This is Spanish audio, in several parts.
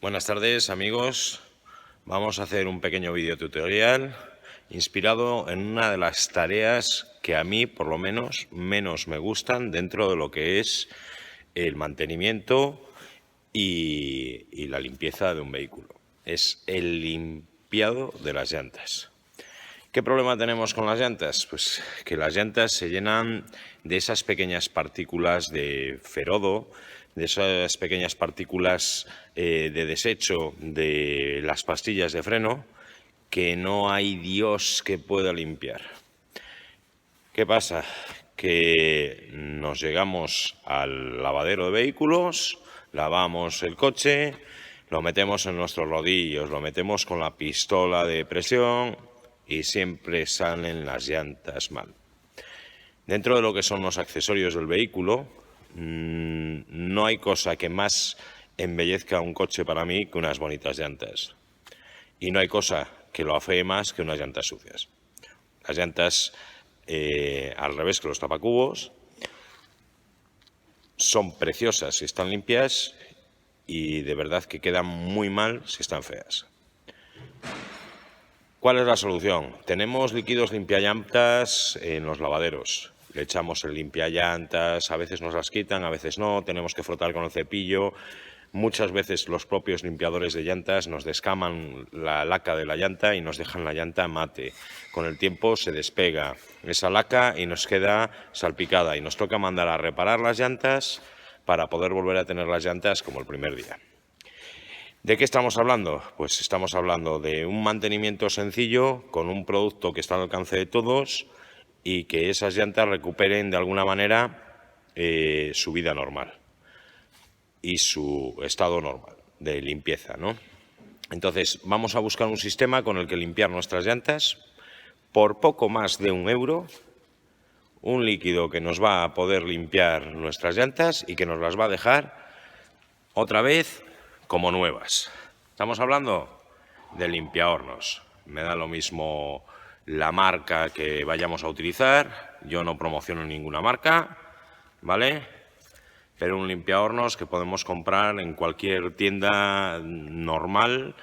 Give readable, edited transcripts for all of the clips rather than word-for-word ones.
Buenas tardes, amigos. Vamos a hacer un pequeño vídeo tutorial inspirado en una de las tareas que a mí, por lo menos me gustan dentro de lo que es el mantenimiento y la limpieza de un vehículo. Es el limpiado de las llantas. ¿Qué problema tenemos con las llantas? Pues que las llantas se llenan de esas pequeñas partículas de ferodo, de esas pequeñas partículas de desecho de las pastillas de freno, que no hay Dios que pueda limpiar. ¿Qué pasa? Que nos llegamos al lavadero de vehículos, lavamos el coche, lo metemos en nuestros rodillos, lo metemos con la pistola de presión y siempre salen las llantas mal. Dentro de lo que son los accesorios del vehículo, no hay cosa que más embellezca un coche para mí que unas bonitas llantas. Y no hay cosa que lo afee más que unas llantas sucias. Las llantas, al revés que los tapacubos, son preciosas si están limpias y de verdad que quedan muy mal si están feas. ¿Cuál es la solución? Tenemos líquidos limpiallantas en los lavaderos. Le echamos el limpiallantas, a veces nos las quitan, a veces no, tenemos que frotar con el cepillo. Muchas veces los propios limpiadores de llantas nos descaman la laca de la llanta y nos dejan la llanta mate. Con el tiempo se despega esa laca y nos queda salpicada y nos toca mandar a reparar las llantas para poder volver a tener las llantas como el primer día. ¿De qué estamos hablando? Pues estamos hablando de un mantenimiento sencillo con un producto que está al alcance de todos y que esas llantas recuperen de alguna manera su vida normal y su estado normal de limpieza, ¿no? Entonces vamos a buscar un sistema con el que limpiar nuestras llantas por poco más de €1, un líquido que nos va a poder limpiar nuestras llantas y que nos las va a dejar otra vez como nuevas. Estamos hablando de limpiahornos. Me da lo mismo la marca que vayamos a utilizar. Yo no promociono ninguna marca, ¿vale? Pero un limpiahornos que podemos comprar en cualquier tienda normal,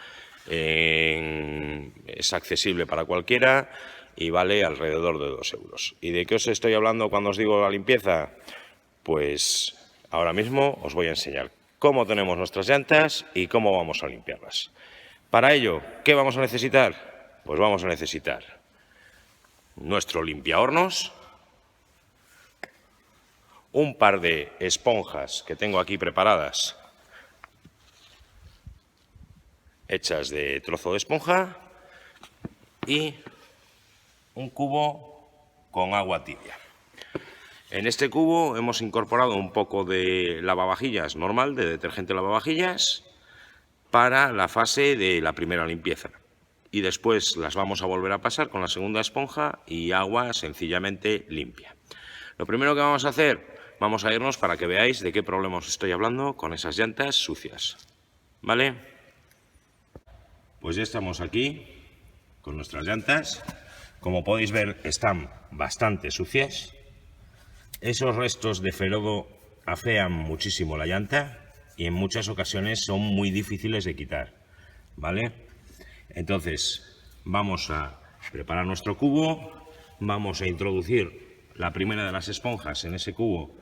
es accesible para cualquiera y vale alrededor de €2. ¿Y de qué os estoy hablando cuando os digo la limpieza? Pues ahora mismo os voy a enseñar cómo tenemos nuestras llantas y cómo vamos a limpiarlas. Para ello, ¿qué vamos a necesitar? Pues vamos a necesitar nuestro limpiahornos, un par de esponjas que tengo aquí preparadas, hechas de trozo de esponja, y un cubo con agua tibia. En este cubo hemos incorporado un poco de lavavajillas normal, de detergente lavavajillas, para la fase de la primera limpieza. Y después las vamos a volver a pasar con la segunda esponja y agua sencillamente limpia. Lo primero que vamos a hacer, vamos a irnos para que veáis de qué problema os estoy hablando con esas llantas sucias. ¿Vale? Pues ya estamos aquí con nuestras llantas. Como podéis ver, están bastante sucias. Esos restos de ferodo afean muchísimo la llanta y en muchas ocasiones son muy difíciles de quitar, ¿vale? Entonces, vamos a preparar nuestro cubo, vamos a introducir la primera de las esponjas en ese cubo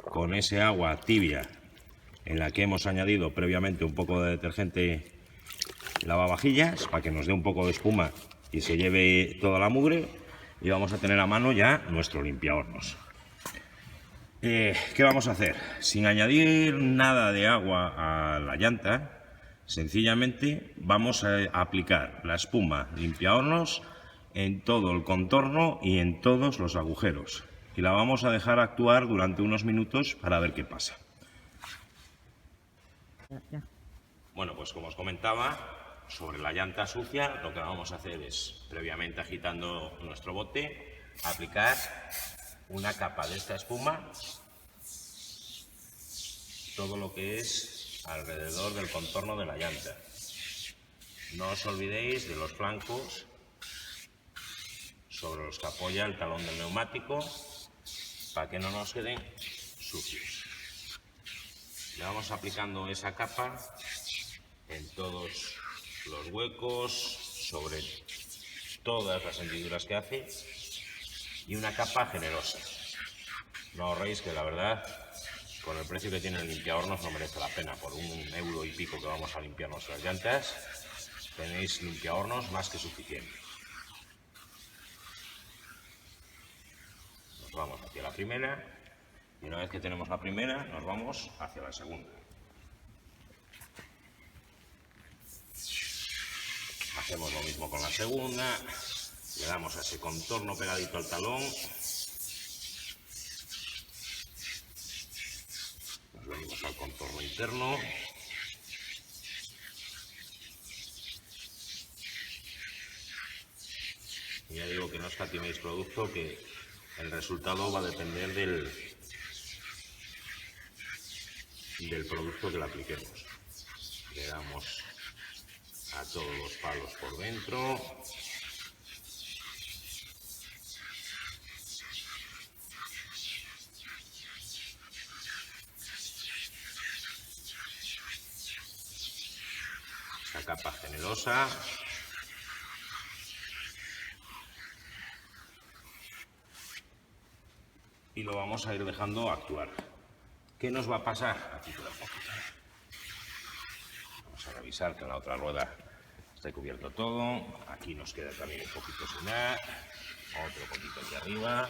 con ese agua tibia en la que hemos añadido previamente un poco de detergente lavavajillas para que nos dé un poco de espuma y se lleve toda la mugre, y vamos a tener a mano ya nuestro limpiahornos. ¿Qué vamos a hacer? Sin añadir nada de agua a la llanta, sencillamente vamos a aplicar la espuma limpiahornos en todo el contorno y en todos los agujeros. Y la vamos a dejar actuar durante unos minutos para ver qué pasa. Bueno, pues como os comentaba, sobre la llanta sucia lo que vamos a hacer es, previamente agitando nuestro bote, aplicar una capa de esta espuma, todo lo que es alrededor del contorno de la llanta. No os olvidéis de los flancos sobre los que apoya el talón del neumático para que no nos queden sucios. Le vamos aplicando esa capa en todos los huecos, sobre todas las hendiduras que hace, y una capa generosa. No ahorréis, que la verdad, con el precio que tiene el limpiahornos no merece la pena. Por €1 y pico que vamos a limpiar nuestras llantas, tenéis limpiahornos más que suficiente. Nos vamos hacia la primera, y una vez que tenemos la primera, nos vamos hacia la segunda. Hacemos lo mismo con la segunda, le damos a ese contorno pegadito al talón. Nos venimos al contorno interno. Y ya digo que no escatiméis producto, que el resultado va a depender del producto que le apliquemos. Le damos a todos los palos por dentro. Esta capa generosa. Y lo vamos a ir dejando actuar. ¿Qué nos va a pasar? Aquí queda un poquito. Vamos a revisar que en la otra rueda esté cubierto todo. Aquí nos queda también un poquito sin dar. Otro poquito aquí arriba.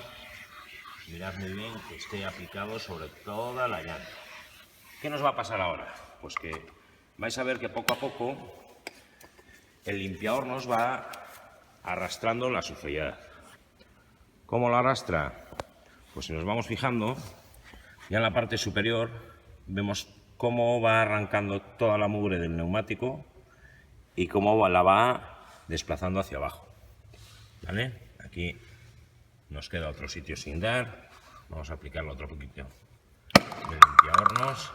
Mirad muy bien que esté aplicado sobre toda la llanta. ¿Qué nos va a pasar ahora? Pues que vais a ver que poco a poco el limpiahornos va arrastrando la suciedad. ¿Cómo lo arrastra? Pues si nos vamos fijando, ya en la parte superior vemos cómo va arrancando toda la mugre del neumático y cómo la va desplazando hacia abajo. ¿Vale? Aquí nos queda otro sitio sin dar. Vamos a aplicarle otro poquito de limpiahornos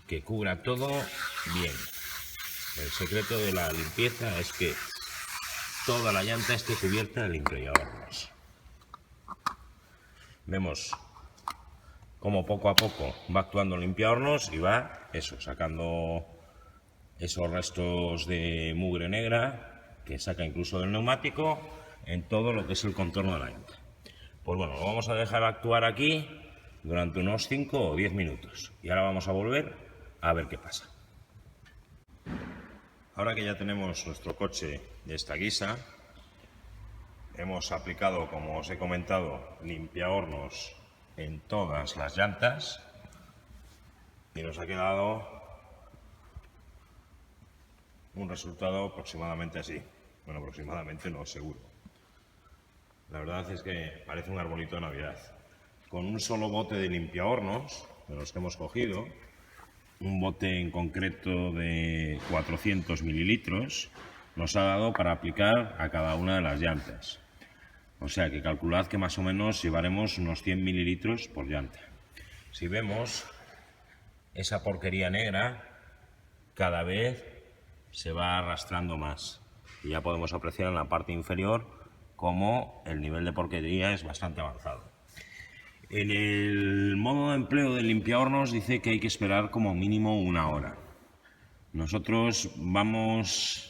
que cubra todo bien. El secreto de la limpieza es que toda la llanta esté cubierta de limpiahornos. Vemos cómo poco a poco va actuando el limpiahornos y va sacando esos restos de mugre negra que saca incluso del neumático en todo lo que es el contorno de la llanta. Pues bueno, lo vamos a dejar actuar aquí durante unos 5 o 10 minutos y ahora vamos a volver a ver qué pasa. Ahora que ya tenemos nuestro coche de esta guisa, hemos aplicado, como os he comentado, limpiahornos en todas las llantas y nos ha quedado un resultado aproximadamente así. Bueno, aproximadamente no, seguro. La verdad es que parece un arbolito de Navidad. Con un solo bote de limpiahornos, de los que hemos cogido, un bote en concreto de 400 mililitros, nos ha dado para aplicar a cada una de las llantas. O sea que calculad que más o menos llevaremos unos 100 mililitros por llanta. Si vemos, esa porquería negra cada vez se va arrastrando más. Y ya podemos apreciar en la parte inferior cómo el nivel de porquería es bastante avanzado. En el modo de empleo del limpiahornos dice que hay que esperar como mínimo 1 hora. Nosotros vamos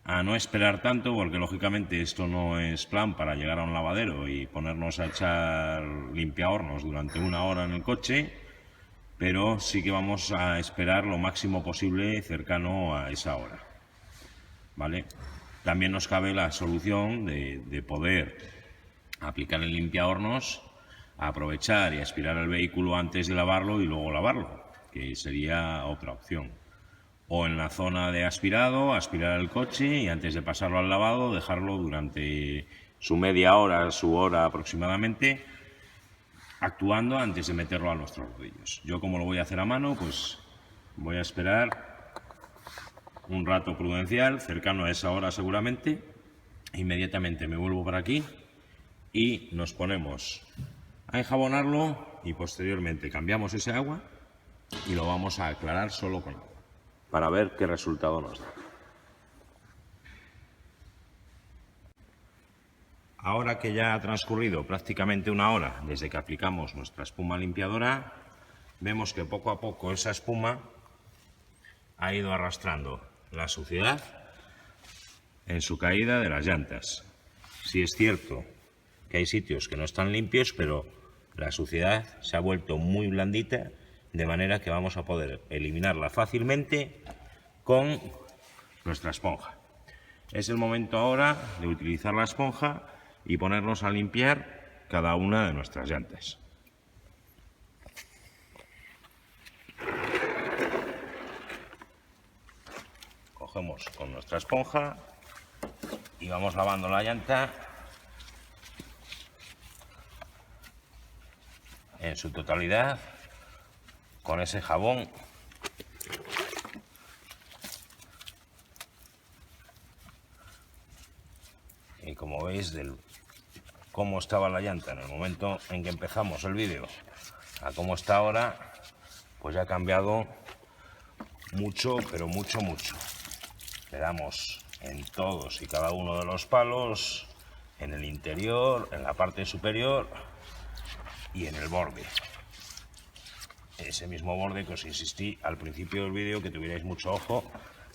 a no esperar tanto porque lógicamente esto no es plan para llegar a un lavadero y ponernos a echar limpiahornos durante 1 hora en el coche, pero sí que vamos a esperar lo máximo posible cercano a esa hora. ¿Vale? También nos cabe la solución de poder aplicar el limpiahornos, aprovechar y aspirar el vehículo antes de lavarlo y luego lavarlo, que sería otra opción. O en la zona de aspirado, aspirar el coche y antes de pasarlo al lavado dejarlo durante su media hora, su hora aproximadamente, actuando antes de meterlo a nuestros rodillos. Yo, como lo voy a hacer a mano, pues voy a esperar un rato prudencial, cercano a esa hora seguramente. Inmediatamente me vuelvo para aquí y nos ponemos a enjabonarlo y posteriormente cambiamos ese agua y lo vamos a aclarar solo con agua para ver qué resultado nos da. Ahora que ya ha transcurrido prácticamente 1 hora desde que aplicamos nuestra espuma limpiadora, vemos que poco a poco esa espuma ha ido arrastrando la suciedad en su caída de las llantas. Sí es cierto que hay sitios que no están limpios, pero la suciedad se ha vuelto muy blandita, de manera que vamos a poder eliminarla fácilmente con nuestra esponja. Es el momento ahora de utilizar la esponja y ponernos a limpiar cada una de nuestras llantas. Cogemos con nuestra esponja y vamos lavando la llanta en su totalidad con ese jabón y como veis cómo estaba la llanta en el momento en que empezamos el vídeo a cómo está ahora, pues ya ha cambiado mucho, pero mucho. Le damos en todos y cada uno de los palos, en el interior, en la parte superior y en el borde. Ese mismo borde que os insistí al principio del vídeo, que tuvierais mucho ojo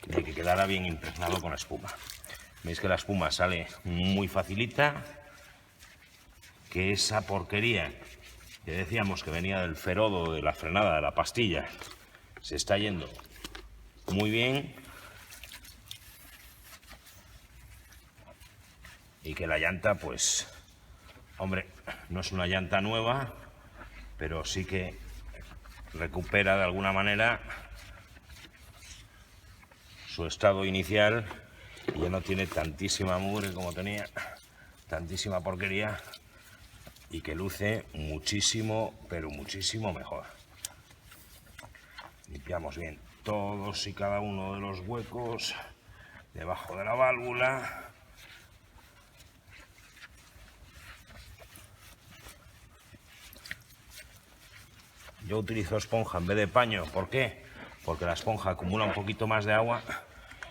de que quedara bien impregnado con la espuma. Veis que la espuma sale muy facilita, que esa porquería que decíamos que venía del ferodo, de la frenada, de la pastilla, se está yendo muy bien. Y que la llanta, pues, hombre, no es una llanta nueva, pero sí que recupera de alguna manera su estado inicial y ya no tiene tantísima mugre como tenía, tantísima porquería, y que luce muchísimo, pero muchísimo mejor. Limpiamos bien todos y cada uno de los huecos debajo de la válvula. Yo utilizo esponja en vez de paño. ¿Por qué? Porque la esponja acumula un poquito más de agua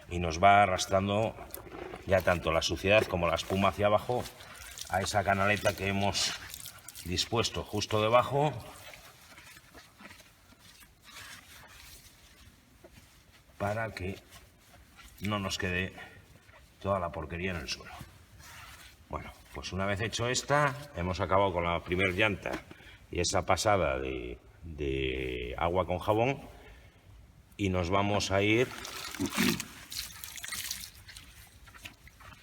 y nos va arrastrando ya tanto la suciedad como la espuma hacia abajo a esa canaleta que hemos dispuesto justo debajo, para que no nos quede toda la porquería en el suelo. Bueno, pues una vez hecho esta, hemos acabado con la primera llanta y esa pasada de agua con jabón, y nos vamos a ir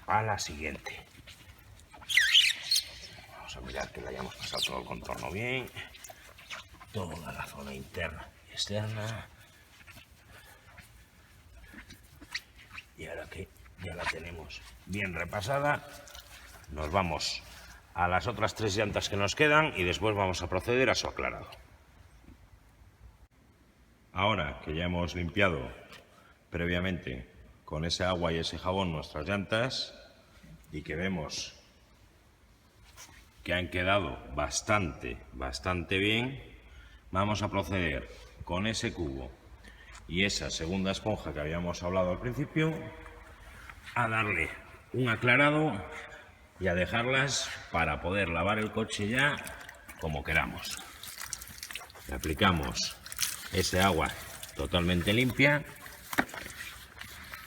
a la siguiente. Vamos a mirar que le hayamos pasado todo el contorno bien, toda la zona interna y externa. Y ahora que ya la tenemos bien repasada, nos vamos a las otras 3 llantas que nos quedan y después vamos a proceder a su aclarado. Ahora que ya hemos limpiado previamente con ese agua y ese jabón nuestras llantas y que vemos que han quedado bastante bien, vamos a proceder con ese cubo y esa segunda esponja que habíamos hablado al principio a darle un aclarado y a dejarlas para poder lavar el coche ya como queramos. Le aplicamos ese agua totalmente limpia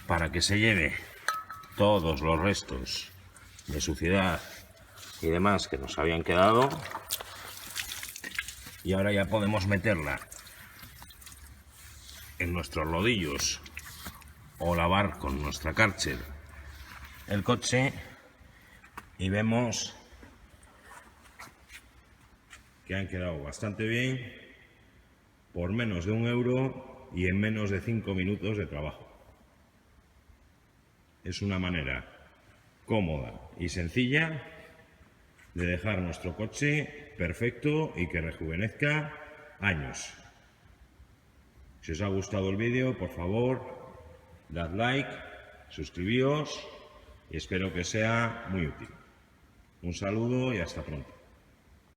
para que se lleve todos los restos de suciedad y demás que nos habían quedado, y ahora ya podemos meterla en nuestros rodillos o lavar con nuestra Kärcher el coche y vemos que han quedado bastante bien por menos de €1 y en menos de 5 minutos de trabajo. Es una manera cómoda y sencilla de dejar nuestro coche perfecto y que rejuvenezca años. Si os ha gustado el vídeo, por favor, dad like, suscribíos y espero que sea muy útil. Un saludo y hasta pronto.